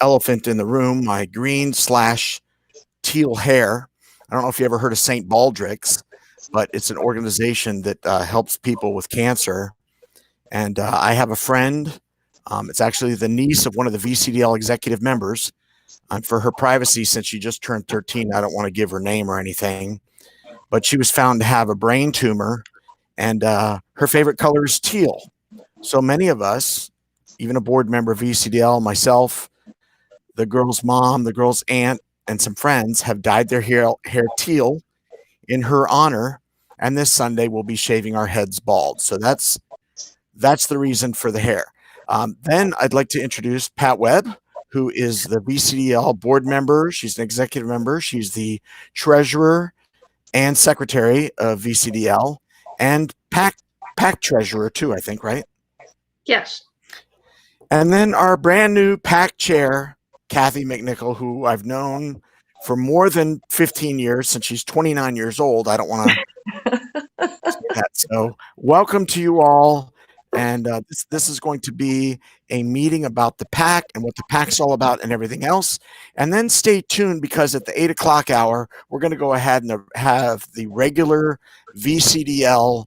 elephant in the room, my green / teal hair. I don't know if you ever heard of St. Baldrick's, but it's an organization that helps people with cancer. And I have a friend. It's actually the niece of one of the VCDL executive members. For her privacy, since she just turned 13, I don't want to give her name or anything. But she was found to have a brain tumor, and her favorite color is teal. So many of us, even a board member of VCDL, myself, the girl's mom, the girl's aunt, and some friends have dyed their hair teal in her honor. And this Sunday we'll be shaving our heads bald. So that's the reason for the hair. Then I'd like to introduce Pat Webb, who is the VCDL board member. She's an executive member. She's the treasurer and secretary of VCDL and PAC treasurer too, I think, right? Yes. And then our brand new PAC chair, Cathy McNickle, who I've known for more than 15 years, since she's 29 years old. I don't want to say that. So welcome to you all. And this is going to be a meeting about the PAC and what the PAC's all about and everything else. And then stay tuned, because at the 8 o'clock hour, we're going to go ahead and have the regular VCDL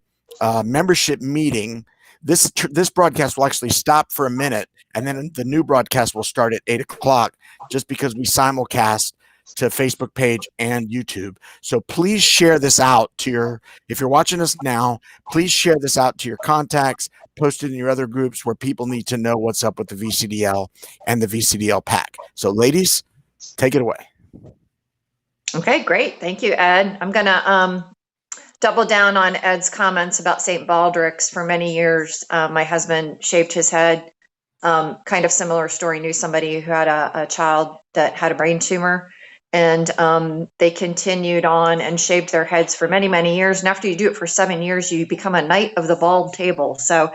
membership meeting. This broadcast will actually stop for a minute, and then the new broadcast will start at 8 o'clock, just because we simulcast to Facebook page and YouTube. So please share this out to if you're watching us now, please share this out to your contacts, post it in your other groups where people need to know what's up with the VCDL and the VCDL PAC. So ladies, take it away. Okay, great. Thank you, Ed. I'm going to double down on Ed's comments about St. Baldrick's. For many years, my husband shaved his head. Kind of similar story, knew somebody who had a child that had a brain tumor. And they continued on and shaved their heads for many, many years. And after you do it for 7 years, you become a knight of the bald table. So,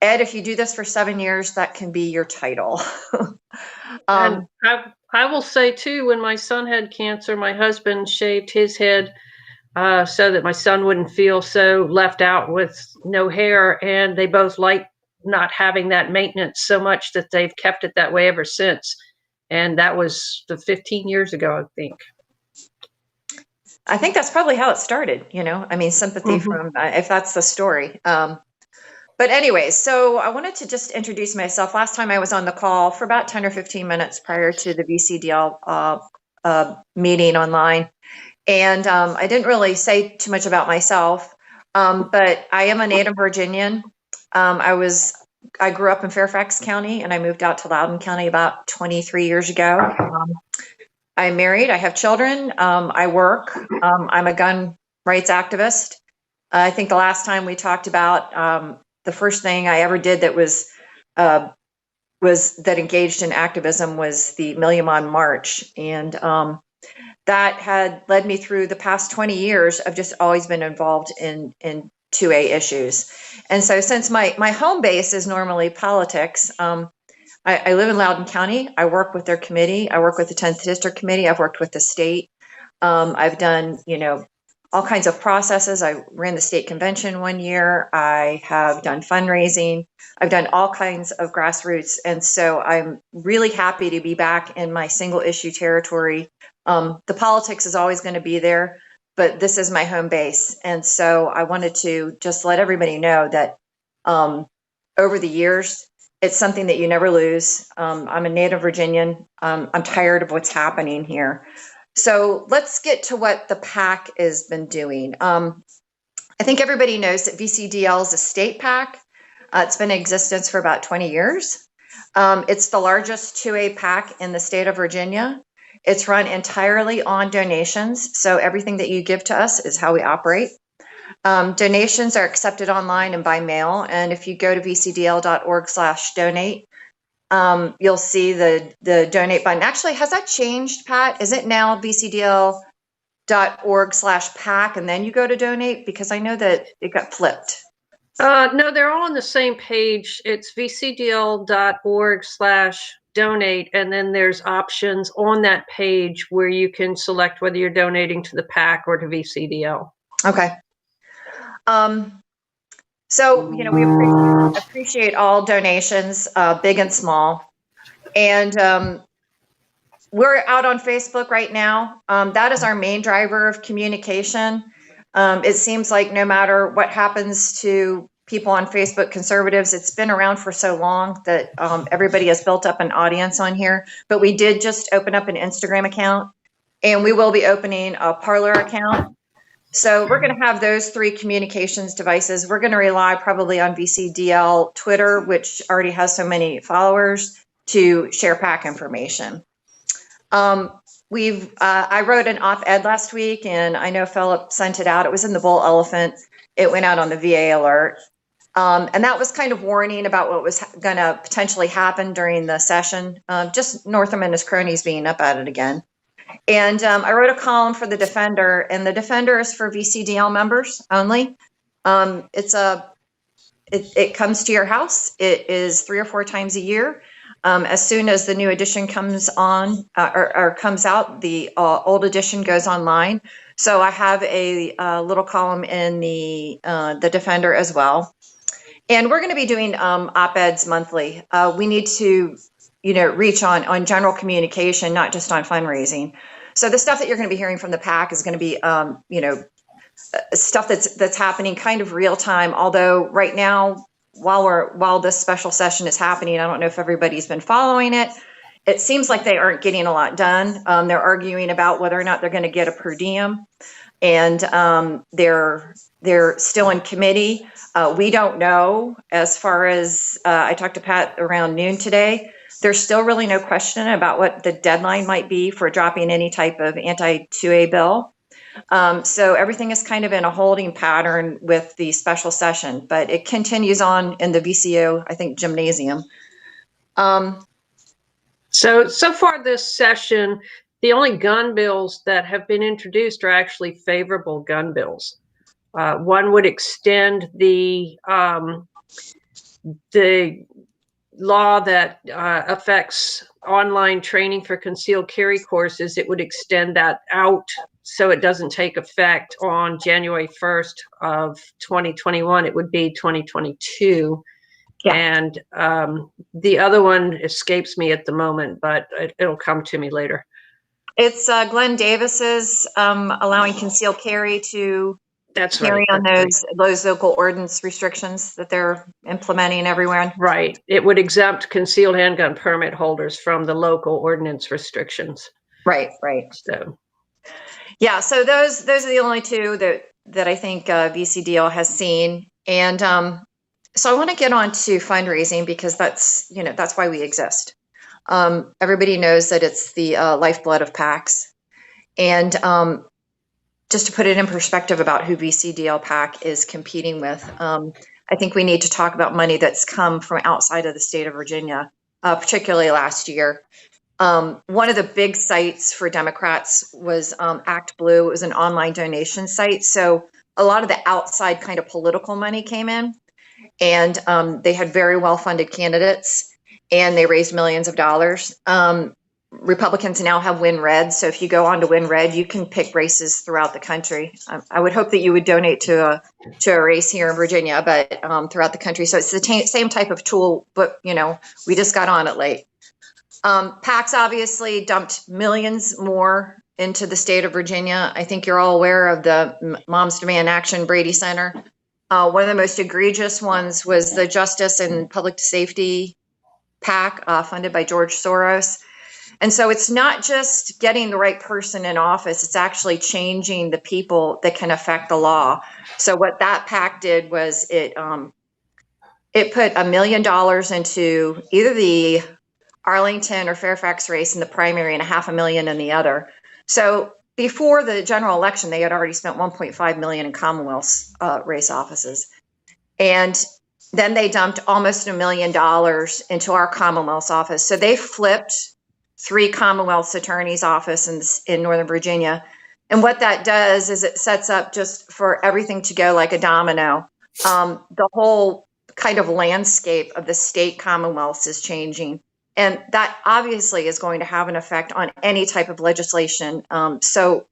Ed, if you do this for 7 years, that can be your title. And I will say, too, when my son had cancer, my husband shaved his head so that my son wouldn't feel so left out with no hair. And they both like not having that maintenance so much that they've kept it that way ever since. And that was 15 years ago, I think. I think that's probably how it started, I mean, sympathy from, if that's the story. But anyways, so I wanted to just introduce myself. Last time I was on the call for about 10 or 15 minutes prior to the VCDL meeting online. And I didn't really say too much about myself, but I am a native Virginian. I grew up in Fairfax County, and I moved out to Loudoun County about 23 years ago. I'm married. I have children. I work. I'm a gun rights activist. I think the last time we talked about the first thing I ever did that was that engaged in activism was the Million Man March, and that had led me through the past 20 years of just always been involved in 2A issues. And so since my home base is normally politics, I live in Loudoun County. I work with their committee. I work with the 10th District Committee. I've worked with the state. I've done, all kinds of processes. I ran the state convention one year. I have done fundraising. I've done all kinds of grassroots. And so I'm really happy to be back in my single issue territory. The politics is always going to be there, but this is my home base. And so I wanted to just let everybody know that over the years, it's something that you never lose. I'm a native Virginian. I'm tired of what's happening here. So let's get to what the PAC has been doing. I think everybody knows that VCDL is a state PAC. It's been in existence for about 20 years. It's the largest 2A PAC in the state of Virginia. It's run entirely on donations. So everything that you give to us is how we operate. Donations are accepted online and by mail. And if you go to vcdl.org/donate, you'll see the donate button. Actually, has that changed, Pat? Is it now vcdl.org/PAC and then you go to donate? Because I know that it got flipped. No, they're all on the same page. It's vcdl.org/donate, and then there's options on that page where you can select whether you're donating to the PAC or to VCDL. Okay. So, we appreciate all donations, big and small. And We're out on Facebook right now. That is our main driver of communication. It seems like no matter what happens to people on Facebook, conservatives, it's been around for so long that everybody has built up an audience on here. But we did just open up an Instagram account, and we will be opening a Parler account. So we're going to have those 3 communications devices. We're going to rely probably on VCDL Twitter, which already has so many followers, to share PAC information. I wrote an op-ed last week, and I know Philip sent it out. It was in the Bull Elephant. It went out on the VA alert. And that was kind of warning about what was going to potentially happen during the session, just Northam and his cronies being up at it again. And I wrote a column for the Defender, and the Defender is for VCDL members only. It comes to your house. It is 3 or 4 times a year. As soon as the new edition comes on or comes out, the old edition goes online. So I have a little column in the Defender as well. And we're going to be doing op-eds monthly. We need to, reach on general communication, not just on fundraising. So the stuff that you're going to be hearing from the PAC is going to be, stuff that's happening kind of real time. Although right now, while this special session is happening, I don't know if everybody's been following it. It seems like they aren't getting a lot done. They're arguing about whether or not they're going to get a per diem, and they're still in committee. We don't know. As far as I talked to Pat around noon today, there's still really no question about what the deadline might be for dropping any type of anti-2A bill. So everything is kind of in a holding pattern with the special session, but it continues on in the VCO, I think, gymnasium. So far this session, the only gun bills that have been introduced are actually favorable gun bills. One would extend the law that affects online training for concealed carry courses. It would extend that out so it doesn't take effect on January 1st of 2021. It would be 2022. Yeah. And the other one escapes me at the moment, but it'll come to me later. It's Glenn Davis's allowing concealed carry to carry on those local ordinance restrictions that they're implementing everywhere. Right. It would exempt concealed handgun permit holders from the local ordinance restrictions. Right. So, yeah. So those are the only 2 that I think VCDL has seen, and so I want to get on to fundraising because that's why we exist. Everybody knows that it's the lifeblood of PACs, and just to put it in perspective about who VCDL PAC is competing with, I think we need to talk about money that's come from outside of the state of Virginia, particularly last year. One of the big sites for Democrats was Act Blue. It was an online donation site. So a lot of the outside kind of political money came in, and they had very well-funded candidates, and they raised millions of dollars. Republicans now have Win Red, so if you go on to Win Red, you can pick races throughout the country. I would hope that you would donate to a race here in Virginia, but throughout the country. So it's the same type of tool, but we just got on it late. PACs obviously dumped millions more into the state of Virginia. I think you're all aware of the Moms Demand Action Brady Center. One of the most egregious ones was the Justice and Public Safety PAC, funded by George Soros. And so it's not just getting the right person in office, it's actually changing the people that can affect the law. So what that PAC did was it put $1 million into either the Arlington or Fairfax race in the primary and $500,000 in the other. So before the general election, they had already spent $1.5 million in Commonwealth's race offices. And then they dumped almost $1 million into our Commonwealth's office. So they flipped 3 Commonwealth's attorney's office in Northern Virginia. And what that does is it sets up just for everything to go like a domino. The whole kind of landscape of the state Commonwealths is changing. And that obviously is going to have an effect on any type of legislation. So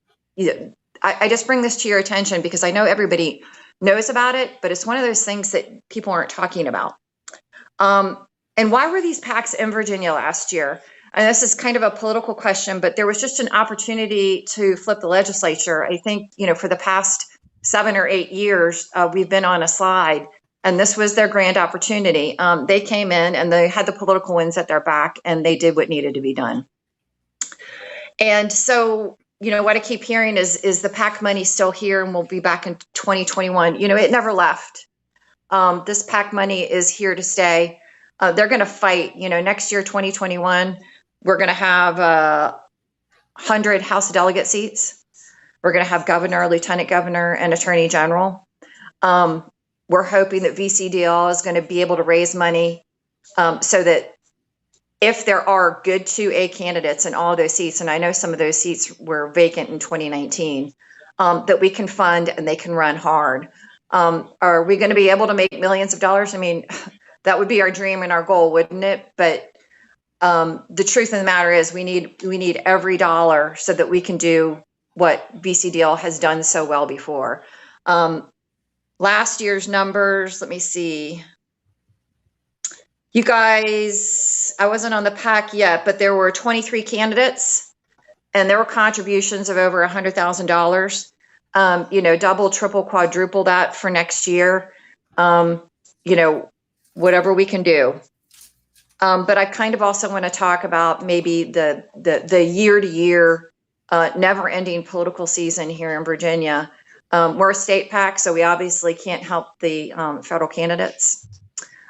I just bring this to your attention because I know everybody knows about it, but it's one of those things that people aren't talking about. And why were these PACs in Virginia last year? and this is kind of a political question, but there was just an opportunity to flip the legislature. I think, for the past 7 or 8 years, we've been on a slide, and this was their grand opportunity. They came in and they had the political winds at their back, and they did what needed to be done. And so, what I keep hearing is the PAC money's still here and we'll be back in 2021. It never left. This PAC money is here to stay. They're going to fight. Next year, 2021, we're going to have 100 House delegate seats. We're going to have governor, lieutenant governor, and attorney general. We're hoping that VCDL is going to be able to raise money so that if there are good 2A candidates in all of those seats, and I know some of those seats were vacant in 2019, that we can fund and they can run hard. Are we going to be able to make millions of dollars? I mean, that would be our dream and our goal, wouldn't it? But the truth of the matter is we need every dollar so that we can do what VCDL has done so well before. Last year's numbers, let me see. You guys, I wasn't on the PAC yet, but there were 23 candidates and there were contributions of over $100,000. Double, triple, quadruple that for next year. Whatever we can do. But I kind of also want to talk about maybe the year-to-year, never-ending political season here in Virginia. We're a state PAC, so we obviously can't help the federal candidates.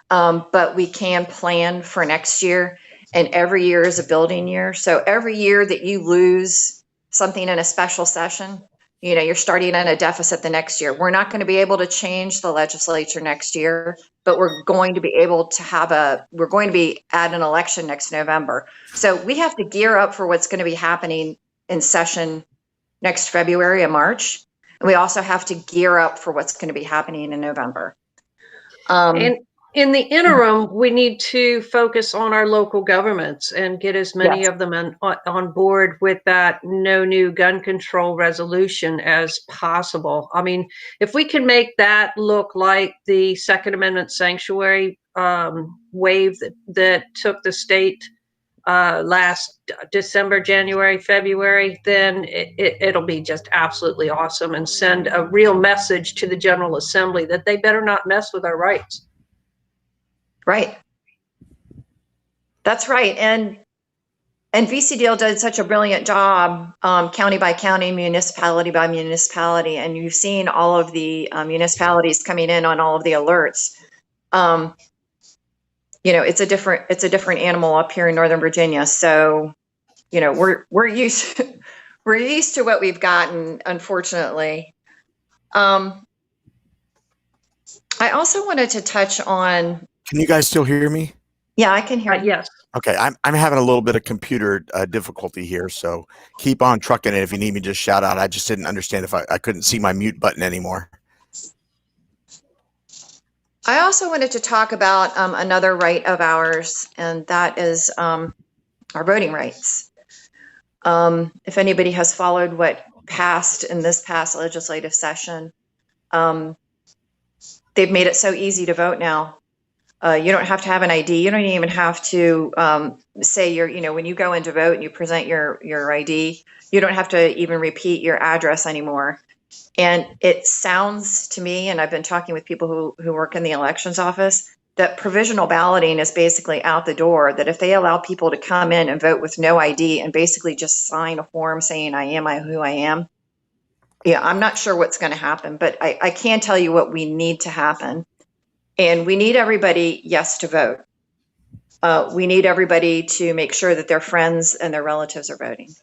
But we can plan for next year, and every year is a building year. So every year that you lose something in a special session, you're starting at a deficit the next year. We're not going to be able to change the legislature next year, but we're going to be able to we're going to be at an election next November. So we have to gear up for what's going to be happening in session next February and March. And we also have to gear up for what's going to be happening in November. And in the interim, we need to focus on our local governments and get as many of them on board with that no new gun control resolution as possible. I mean, if we can make that look like the Second Amendment sanctuary wave that took the state last December, January, February, then it'll be just absolutely awesome and send a real message to the General Assembly that they better not mess with our rights. Right. That's right. And VCDL did such a brilliant job, county by county, municipality by municipality, and you've seen all of the municipalities coming in on all of the alerts. It's a different animal up here in Northern Virginia. So, we're used to what we've gotten, unfortunately. I also wanted to touch on. Can you guys still hear me? Yeah, I can hear you. Yes. Okay, I'm having a little bit of computer difficulty here, so keep on trucking it. If you need me, just shout out. I just didn't understand if I couldn't see my mute button anymore. I also wanted to talk about another right of ours, and that is our voting rights. If anybody has followed what passed in this past legislative session, they've made it so easy to vote now. You don't have to have an ID. You don't even have to say when you go in to vote and you present your ID, you don't have to even repeat your address anymore. And it sounds to me, and I've been talking with people who work in the elections office, that provisional balloting is basically out the door, that if they allow people to come in and vote with no ID and basically just sign a form saying I am who I am, I'm not sure what's going to happen, but I can tell you what we need to happen. And we need everybody, yes, to vote. We need everybody to make sure that their friends and their relatives are voting.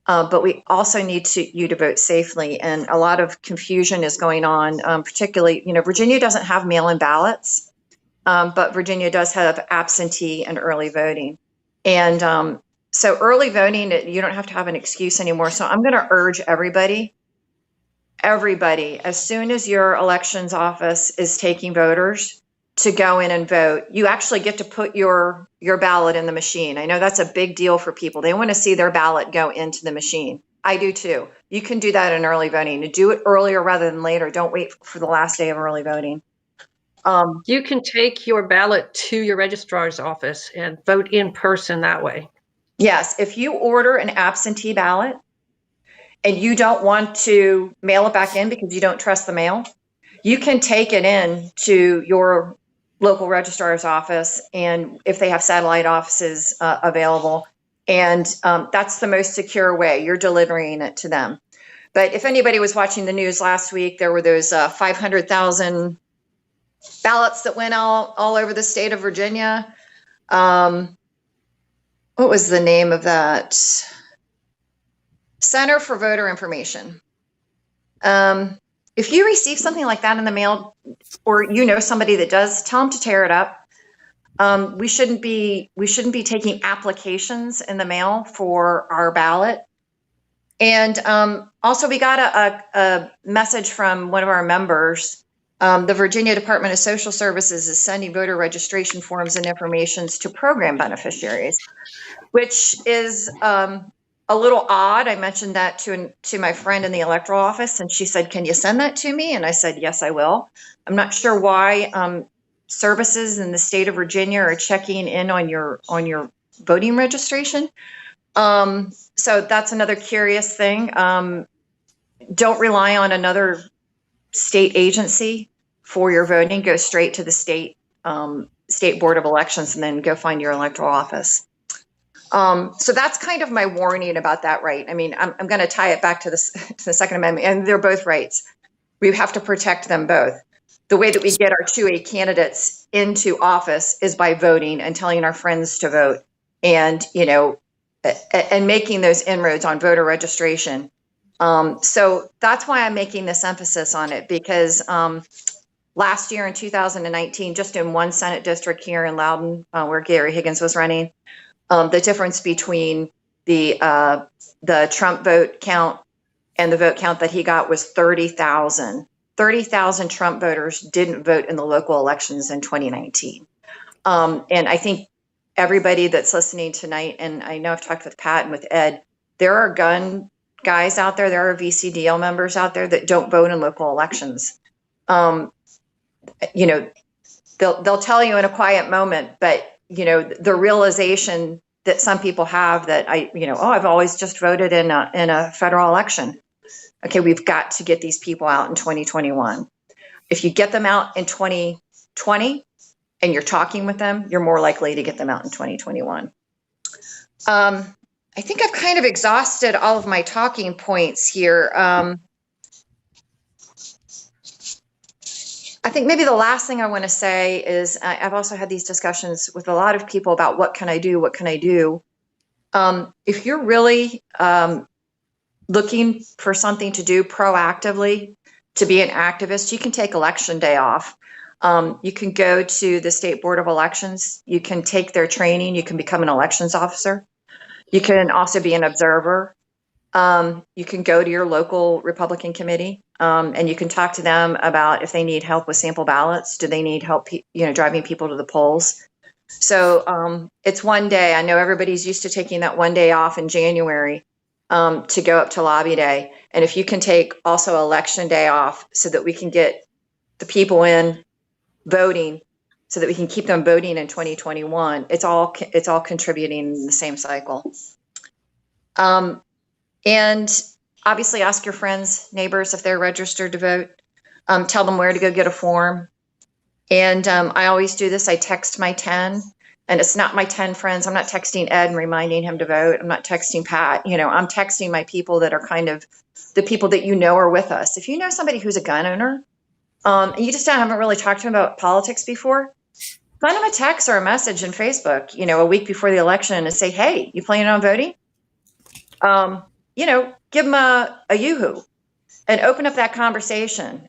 But we also need you to vote safely. And a lot of confusion is going on, particularly, Virginia doesn't have mail-in ballots, but Virginia does have absentee and early voting. And so early voting, you don't have to have an excuse anymore. So I'm going to urge everybody, as soon as your elections office is taking voters, to go in and vote. You actually get to put your ballot in the machine. I know that's a big deal for people. They want to see their ballot go into the machine. I do too. You can do that in early voting. To do it earlier rather than later. Don't wait for the last day of early voting. You can take your ballot to your registrar's office and vote in person that way. Yes, if you order an absentee ballot and you don't want to mail it back in because you don't trust the mail, you can take it in to your local registrar's office, and if they have satellite offices available, and that's the most secure way. You're delivering it to them. But if anybody was watching the news last week, there were those 500,000 ballots that went all over the state of Virginia. What was the name of that? Center for Voter Information. If you receive something like that in the mail, or you know somebody that does, tell them to tear it up. We shouldn't be taking applications in the mail for our ballot. And also, we got a message from one of our members. The Virginia Department of Social Services is sending voter registration forms and informations to program beneficiaries, which is a little odd. I mentioned that to my friend in the electoral office, and she said, "Can you send that to me?" And I said, "Yes, I will." I'm not sure why services in the state of Virginia are checking in on your voting registration. So that's another curious thing. Don't rely on another state agency for your voting. Go straight to the state Board of Elections, and then go find your electoral office. So that's kind of my warning about that right. I mean, I'm going to tie it back to the Second Amendment, and they're both rights. We have to protect them both. The way that we get our 2A candidates into office is by voting and telling our friends to vote, and and making those inroads on voter registration. So that's why I'm making this emphasis on it, because last year in 2019, just in one Senate district here in Loudoun, where Gary Higgins was running, the difference between the Trump vote count and the vote count that he got was 30,000. 30,000 Trump voters didn't vote in the local elections in 2019. And I think everybody that's listening tonight, and I know I've talked with Pat and with Ed, there are gun guys out there, there are VCDL members out there that don't vote in local elections. They'll tell you in a quiet moment, but the realization that some people have that I've always just voted in a federal election. Okay, we've got to get these people out in 2021. If you get them out in 2020 and you're talking with them, you're more likely to get them out in 2021. I think I've kind of exhausted all of my talking points here. I think maybe the last thing I want to say is I've also had these discussions with a lot of people about what can I do? What can I do? If you're really looking for something to do proactively, to be an activist, you can take election day off. You can go to the State Board of Elections. You can take their training. You can become an elections officer. You can also be an observer. You can go to your local Republican committee, and you can talk to them about if they need help with sample ballots. Do they need help, driving people to the polls? So it's one day. I know everybody's used to taking that one day off in January to go up to lobby day. And if you can take also election day off so that we can get the people in voting, so that we can keep them voting in 2021, it's all contributing in the same cycle. And obviously ask your friends, neighbors, if they're registered to vote. Tell them where to go get a form. And I always do this. I text my 10, and it's not my 10 friends. I'm not texting Ed and reminding him to vote. I'm not texting Pat. I'm texting my people that are kind of the people that are with us. If you know somebody who's a gun owner, and you just haven't really talked to them about politics before, send them a text or a message in Facebook, a week before the election, and say, "Hey, you planning on voting?" Give them a yoo-hoo and open up that conversation.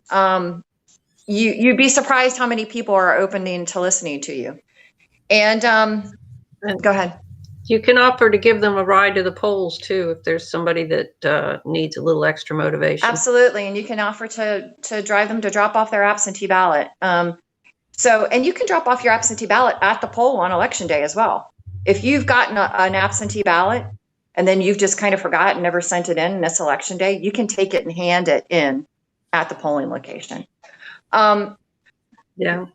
You'd be surprised how many people are opening to listening to you. And go ahead. You can offer to give them a ride to the polls too, if there's somebody that needs a little extra motivation. Absolutely. And you can offer to drive them to drop off their absentee ballot. And you can drop off your absentee ballot at the poll on election day as well. If you've gotten an absentee ballot and then you've just kind of forgotten, never sent it in this election day, you can take it and hand it in at the polling location. Yeah.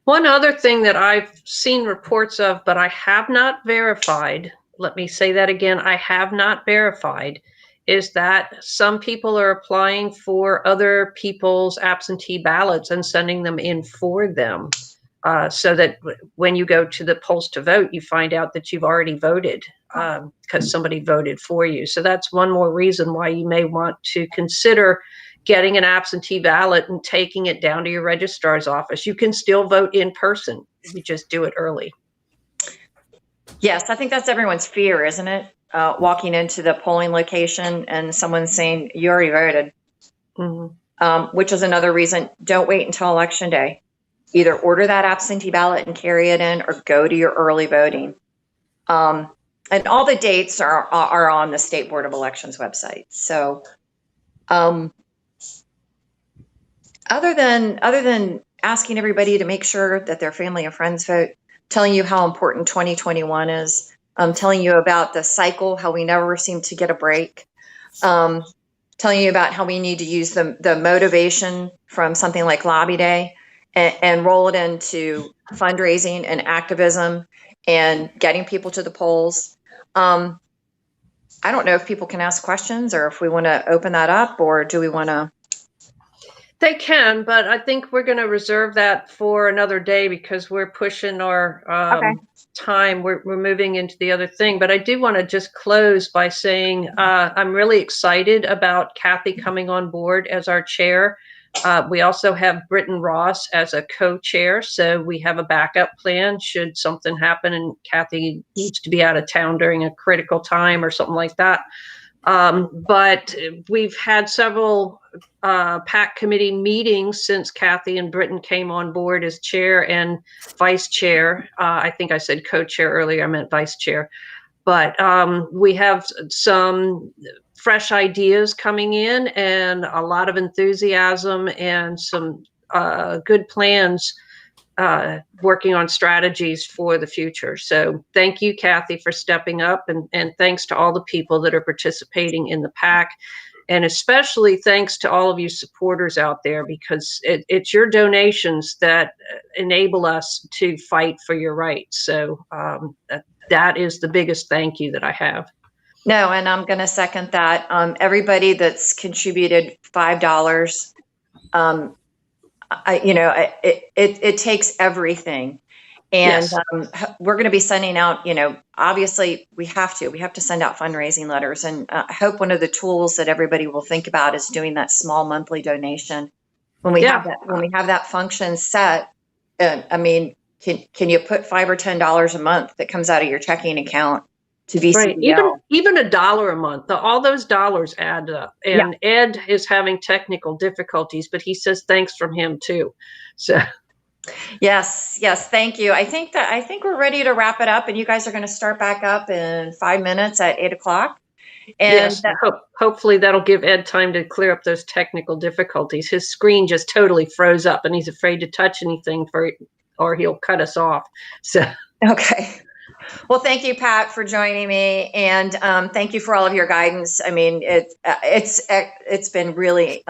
One other thing that I've seen reports of, but I have not verified, let me say that again, I have not verified, is that some people are applying for other people's absentee ballots and sending them in for them. So that when you go to the polls to vote, you find out that you've already voted because somebody voted for you. So that's one more reason why you may want to consider getting an absentee ballot and taking it down to your registrar's office. You can still vote in person. You just do it early. Yes, I think that's everyone's fear, isn't it? Walking into the polling location and someone saying, you already voted, which is another reason, don't wait until election day. Either order that absentee ballot and carry it in or go to your early voting. And all the dates are on the State Board of Elections website. So other than asking everybody to make sure that their family and friends vote, telling you how important 2021 is, telling you about the cycle, how we never seem to get a break, telling you about how we need to use the motivation from something like Lobby Day and roll it into fundraising and activism and getting people to the polls. I don't know if people can ask questions or if we want to open that up, or do we want to? They can, but I think we're going to reserve that for another day because we're pushing our time. We're moving into the other thing. But I do want to just close by saying I'm really excited about Cathy coming on board as our chair. We also have Britton Ross as a co-chair, so we have a backup plan should something happen and Cathy needs to be out of town during a critical time or something like that. But we've had several PAC committee meetings since Cathy and Britton came on board as chair and vice chair. I think I said co-chair earlier, I meant vice chair. But we have some fresh ideas coming in and a lot of enthusiasm and some good plans working on strategies for the future. So thank you, Cathy, for stepping up, and thanks to all the people that are participating in the PAC, and especially thanks to all of you supporters out there, because it's your donations that enable us to fight for your rights. So that is the biggest thank you that I have. No, and I'm going to second that. Everybody that's contributed $5, it takes everything. And yes. We're going to be sending out, obviously we have to send out fundraising letters. And I hope one of the tools that everybody will think about is doing that small monthly donation. When we have that function set, I mean, can you put $5 or $10 a month that comes out of your checking account to VCDL? Right. Even $1 a month, all those dollars add up. And yeah. Ed is having technical difficulties, but he says thanks from him too. So yes, thank you. I think we're ready to wrap it up, and you guys are going to start back up in 5 minutes at 8 o'clock. And yes, hopefully that'll give Ed time to clear up those technical difficulties. His screen just totally froze up, and he's afraid to touch anything or he'll cut us off. So okay. Well, thank you, Pat, for joining me, and thank you for all of your guidance. I mean, it's been really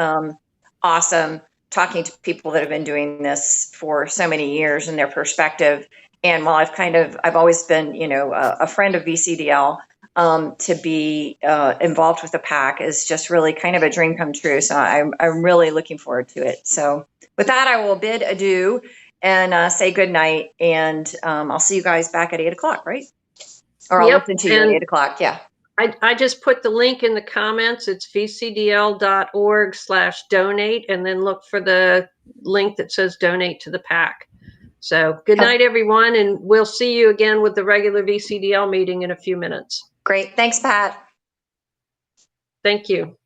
awesome talking to people that have been doing this for so many years and their perspective. And while I've always been, a friend of VCDL, to be involved with the PAC is just really kind of a dream come true. So I'm really looking forward to it. So with that, I will bid adieu and say good night. And I'll see you guys back at 8 o'clock, right? Or I'll listen to you at 8 o'clock. Yeah. I just put the link in the comments. It's vcdl.org/donate, and then look for the link that says donate to the PAC. So good night, everyone. And we'll see you again with the regular VCDL meeting in a few minutes. Great. Thanks, Pat. Thank you.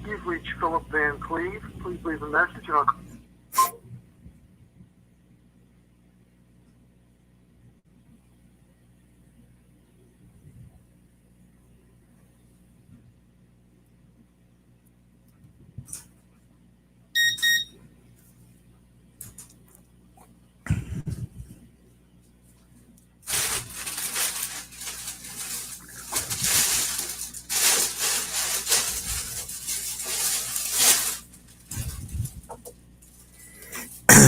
You've reached Philip Van Cleve. Please leave a message and I'll...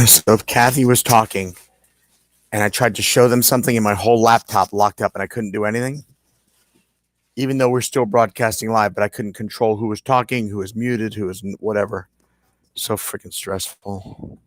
So if Cathy was talking and I tried to show them something and my whole laptop locked up and I couldn't do anything, even though we're still broadcasting live, but I couldn't control who was talking, who was muted, who was whatever. So freaking stressful.